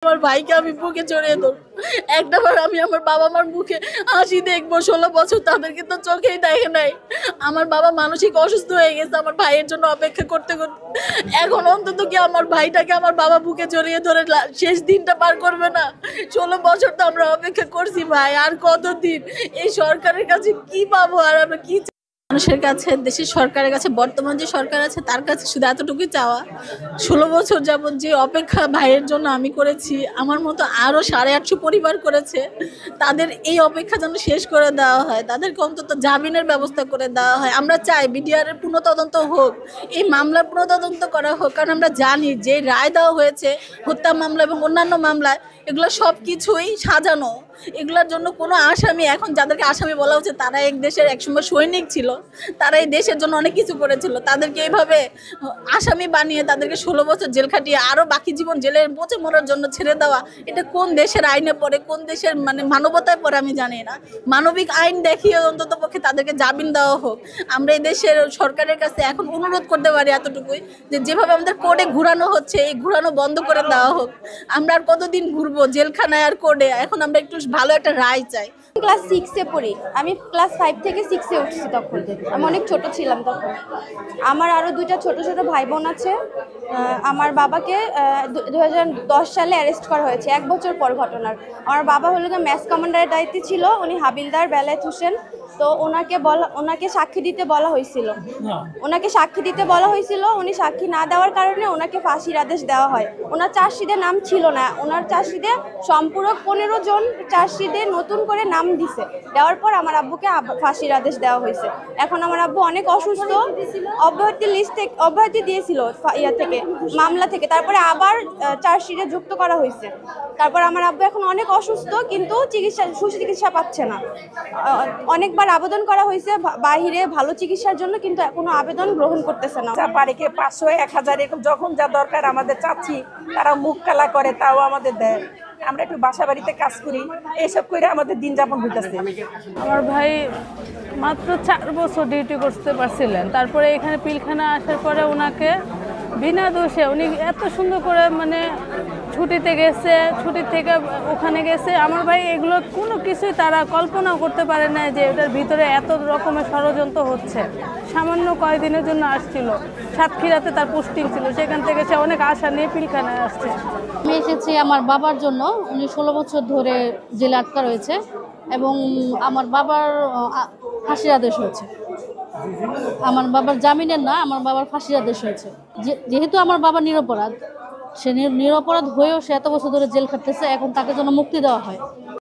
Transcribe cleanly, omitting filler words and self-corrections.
আমার ভাইকে আমি বুকে জড়িয়ে ধরবো। একটাবার আমি আমার বাবা মার মুখে হাসি দেখবো। 16 বছর তাদেরকে তো চোখেই দেখে নাই। আমার বাবা মানসিক অসুস্থ হয়ে গেছে আমার ভাইয়ের জন্য অপেক্ষা করতে করতে। এখন অন্তত কি আমার ভাইটাকে আমার বাবা বুকে জড়িয়ে ধরে শেষ দিনটা পার করবে না? 16 বছর তো আমরা অপেক্ষা করছি ভাই, আর কতদিন? এই সরকারের কাছে কি পাবো? আর আমরা কি মানুষের কাছে, দেশের সরকারের কাছে, বর্তমান যে সরকার আছে তার কাছে শুধু এতটুকুই চাওয়া, 16 বছর যাবত যে অপেক্ষা ভাইয়ের জন্য আমি করেছি, আমার মতো আরও 850 পরিবার করেছে, তাদের এই অপেক্ষা যেন শেষ করে দেওয়া হয়, তাদেরকে অন্তত জামিনের ব্যবস্থা করে দেওয়া হয়। আমরা চাই বিডিআরের পুনঃতদন্ত হোক, এই মামলার পুনঃতদন্ত করা হোক, কারণ আমরা জানি যে রায় দেওয়া হয়েছে হত্যা মামলা এবং অন্যান্য মামলায়, এগুলো সব কিছুই সাজানো। এগুলোর জন্য কোনো আসামি, এখন যাদেরকে আসামি বলা হচ্ছে তারা এক দেশের একসময় সৈনিক ছিল, তারা এই দেশের জন্য অনেক কিছু করেছিল, তাদেরকে এইভাবে আসামি বানিয়ে তাদেরকে 16 বছর জেল খাটিয়ে আরও বাকি জীবন জেলে পচে মরার জন্য ছেড়ে দেওয়া, এটা কোন দেশের আইনে পড়ে, কোন দেশের মানবতায় পড়ে আমি জানি না। মানবিক আইন দেখিয়ে অন্তত পক্ষে তাদেরকে জামিন দেওয়া হোক। আমরা এই দেশের সরকারের কাছে এখন অনুরোধ করতে পারি এতটুকুই, যে যেভাবে আমাদের কোর্টে ঘুরানো হচ্ছে এই ঘুরানো বন্ধ করে দেওয়া হোক। আমরা আর কতদিন ঘুরবো জেলখানায় আর কোর্টে? এখন আমরা একটু ভালো একটা রায় চাই। ক্লাস 6-এ পড়ি, আমি ক্লাস 5 থেকে 6-এ উঠছি। তখন আমি অনেক ছোট ছিলাম। তখন আমার আরও 2টা ছোট ছোট ভাই বোন আছে। আমার বাবাকে 2010 সালে অ্যারেস্ট করা হয়েছে, 1 বছর পর ঘটনার। আমার বাবা হলো ম্যাস কমান্ডারের দায়িত্বে ছিল, উনি হাবিলদার বেলায়েত হোসেন। তো ওনাকে সাক্ষী দিতে বলা হয়েছিল, উনি সাক্ষী না দেওয়ার কারণে ওনাকে ফাঁসির আদেশ দেওয়া হয়। ওনার চার্জশিটে নাম ছিল না, ওনার চার্জশিটে সম্পূরক 15 জন চার্জশিটে নতুন করে নাম দিছে। দেওয়ার পর আমার আব্বুকে ফাঁসির আদেশ দেওয়া হয়েছে। এখন আমার আব্বু অনেক অসুস্থ, অব্যাহতি দিয়েছিল মামলা থেকে, তারপরে আবার চার্জশিটে যুক্ত করা হয়েছে। তারপর আমার আব্বু এখন অনেক অসুস্থ, কিন্তু সুচিকিৎসা পাচ্ছে না। অনেকবার আবেদন করা হয়েছে বাহিরে ভালো চিকিৎসার জন্য, কিন্তু কোনো আবেদন গ্রহণ করতেছে না। পারিকে 500, 1000 এরকম যখন যা দরকার আমাদের চাচ্ছি, তারা মুখ কালা করে, তাও আমাদের দেয়। আমরা একটু বাসা বাড়িতে কাজ করি, এইসব করে আমাদের দিন যাপন হইতেছে। আমার ভাই মাত্র 4 বছর ডিউটি করতে পারছিলেন, তারপরে এখানে পিলখানা আসার পরে ওনাকে বিনা দোষে উনি এত সুন্দর করে ছুটিতে গেছে, ছুটি থেকে ওখানে গেছে। আমার ভাই এগুলো কোনো কিছুই তারা কল্পনাও করতে পারে না যে এটার ভিতরে এত রকমের ষড়যন্ত্র হচ্ছে। সামান্য কয়েকদিনের জন্য আসছিল, সাতক্ষীরাতে তার পোস্টিং ছিল, সেখান থেকে সে অনেক আশা নিয়ে পিলখানায় আসছে। আমি এসেছি আমার বাবার জন্য। উনি 16 বছর ধরে জেলে আটকা রয়েছে এবং আমার বাবার ফাঁসির আদেশ হয়েছে। আমার বাবার জামিনের না, আমার বাবার ফাঁসির আদেশ হয়েছে। যেহেতু আমার বাবা নিরপরাধ, সে নিরপরাধ হয়েও সে এত বছর ধরে জেল খাটতেছে, এখন তাকে যেন মুক্তি দেওয়া হয়।